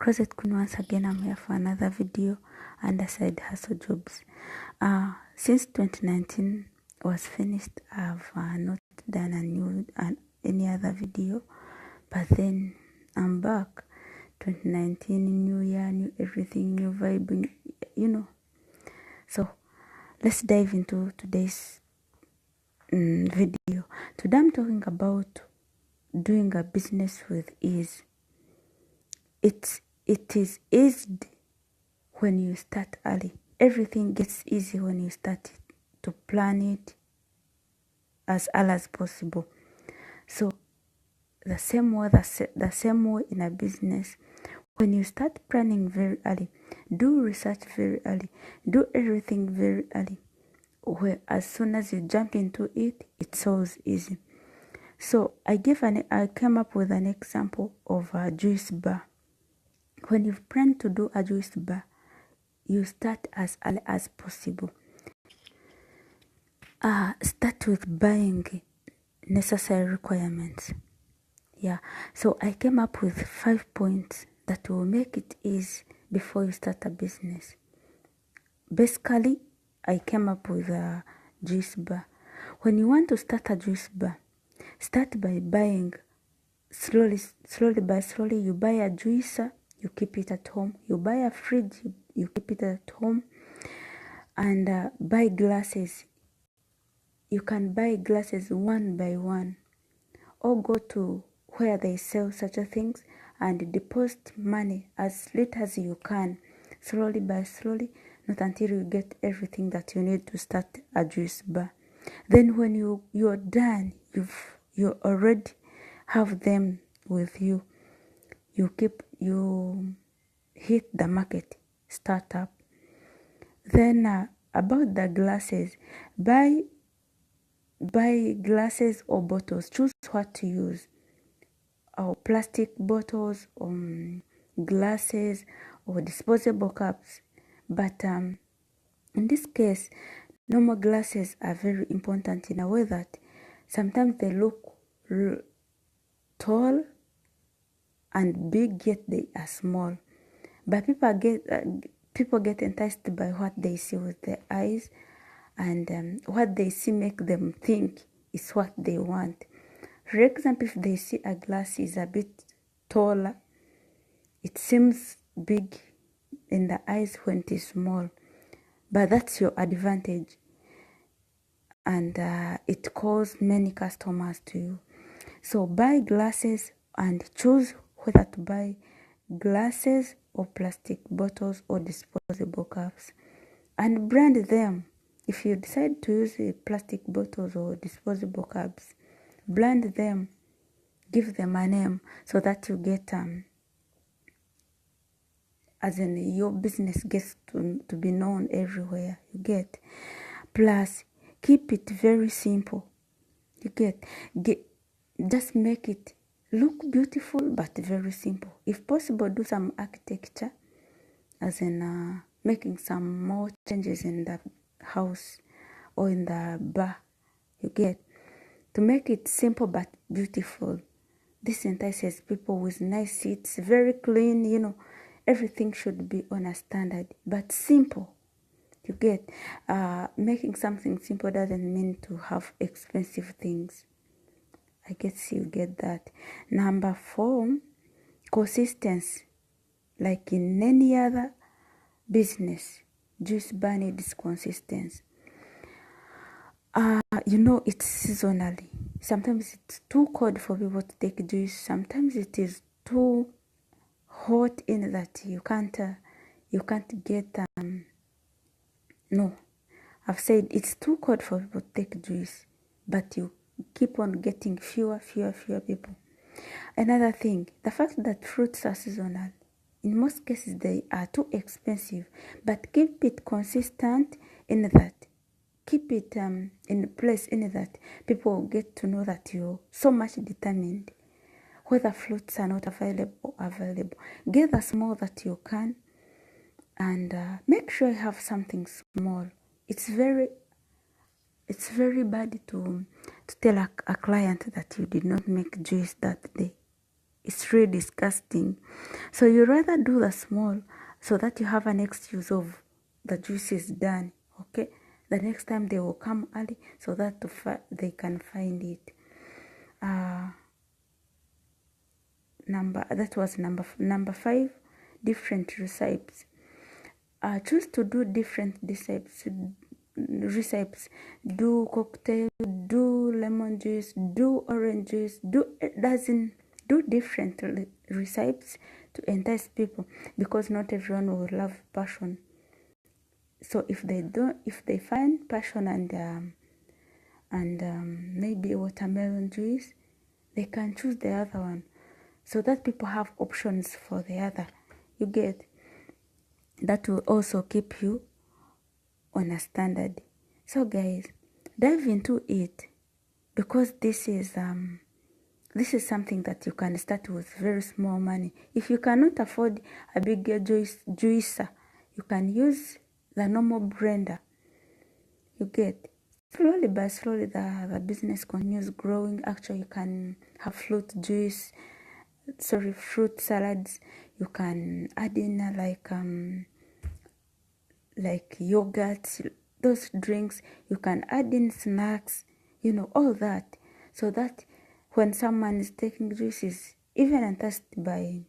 Closet Queen, once again I'm here for another video under side hustle jobs. Since 2019 was finished, I've not done any other video, but then I'm back. 2019, new year, new everything, new vibe, you know. So let's dive into today's video. Today I'm talking about doing a business with ease. It is easy when you start early. Everything gets easy when you start to plan it as early as possible. So the same way in a business, when you start planning very early, do research very early, do everything very early, where as soon as you jump into it, it's so easy. So I came up with an example of a juice bar. When you plan to do a juice bar, you start as early as possible. Start with buying necessary requirements. Yeah, so I came up with 5 points that will make it easy before you start a business. Basically, I came up with a juice bar. When you want to start a juice bar, start by buying slowly. You buy a juicer, you keep it at home. You buy a fridge, you keep it at home. And buy glasses. You can buy glasses one by one, or go to where they sell such things and deposit money as little as you can, slowly by slowly, not until you get everything that you need to start a juice bar. Then when you're done, you already have them with you. You hit the market, start up. Then about the glasses, buy glasses or bottles. Choose what to use, or plastic bottles, glasses, or disposable cups. But in this case, normal glasses are very important in a way that sometimes they look tall and big, yet they are small. But people get enticed by what they see with their eyes, and what they see make them think is what they want. For example, if they see a glass is a bit taller, it seems big in the eyes when it is small, but that's your advantage, and it calls many customers to you. So buy glasses and choose whether to buy glasses or plastic bottles or disposable cups, and brand them. If you decide to use plastic bottles or disposable cups, brand them, give them a name so that you get as in your business gets to be known everywhere. You get. Plus, keep it very simple. You get. Just make it look beautiful but very simple. If possible, do some architecture, as in making some more changes in the house or in the bar. You get. To make it simple but beautiful. This entices people with nice seats, very clean, everything should be on a standard, but simple. You get. Making something simple doesn't mean to have expensive things. I guess you get that. Number 4, consistency. Like in any other business, juice bar needs consistency. It's seasonally. Sometimes it's too cold for people to take juice. Sometimes it is too hot in that you can't get no. I've said it's too cold for people to take juice, but you keep on getting fewer people. Another thing, the fact that fruits are seasonal. In most cases, they are too expensive, but keep it consistent in that. Keep it in place in that people will get to know that you're so much determined. Whether fruits are not available. Get the small that you can, and make sure you have something small. It's very bad to tell a client that you did not make juice that day. it's really disgusting. So you rather do the small so that you have an excuse of the juice is done. Okay, the next time they will come early so that they can find it. That was number 5. Different recipes. Choose to do different recipes. Do cocktail, do lemon juice, do orange juice, do different recipes to entice people, because not everyone will love passion. So if they find passion and maybe watermelon juice, they can choose the other one, so that people have options for the other. You get? That will also keep you on a standard. So guys, dive into it, because this is something that you can start with very small money. If you cannot afford a bigger juicer, you can use the normal blender. You get? Slowly by slowly the business continues growing. Actually, you can have fruit salads. You can add in like yogurt, those drinks. You can add in snacks, all that, so that when someone is taking juices, even enticed by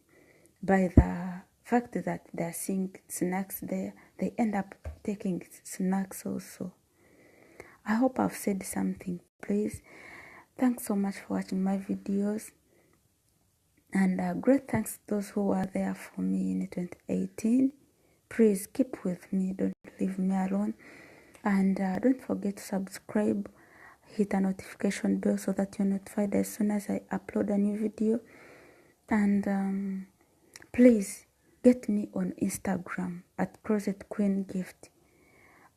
the fact that they're seeing snacks there, they end up taking snacks also. I hope I've said something. Please, thanks so much for watching my videos, and great thanks to those who were there for me in 2018. Please keep with me, don't leave me alone, and don't forget to subscribe, hit a notification bell so that you're notified as soon as I upload a new video. And please get me on Instagram at Closet Queen Gift,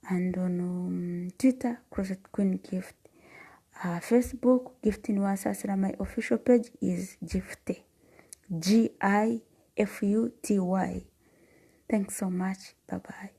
and on Twitter, Closet Queen Gift. Facebook, Gifting Wasasira. My official page is Gifty, GIFUTY. Thanks so much. Bye bye.